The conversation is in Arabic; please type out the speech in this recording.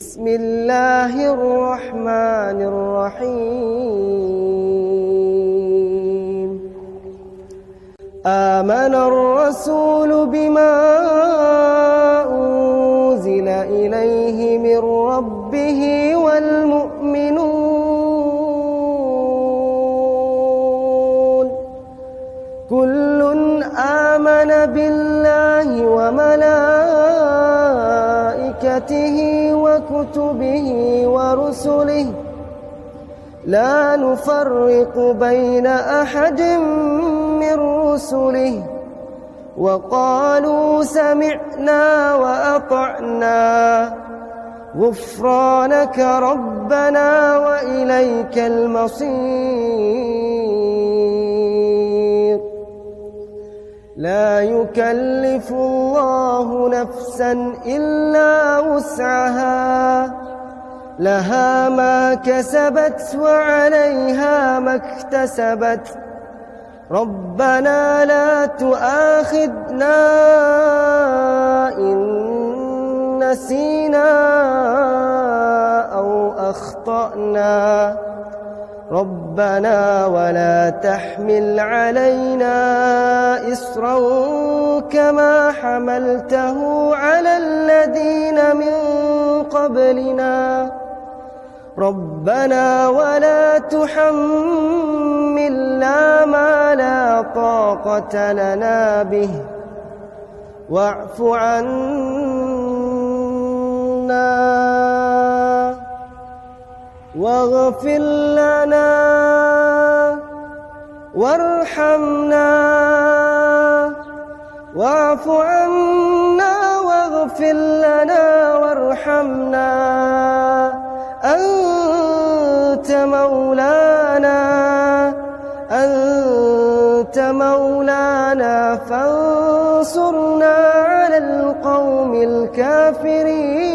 بسم الله الرحمن الرحيم. آمن الرسول بما أنزل إليه من ربه والمؤمنون كل آمن بالله وملائكته وكتبه ورسله لا نفرق بين أحد من رسله وقالوا سمعنا وأطعنا غفرانك ربنا وإليك المصير. لا يكلف الله نفسا إلا وسعها لها ما كسبت وعليها ما اكتسبت ربنا لا تؤاخذنا إن نسينا أو أخطأنا ربنا ولا تحمل علينا إصرا كما حملته على الذين من قبلنا ربنا ولا تحملنا ما لا طاقة لنا به واعف عنا واغفر لنا وارحمنا واعف عنا واغفر لنا وارحمنا أنت مولانا فانصرنا على القوم الكافرين.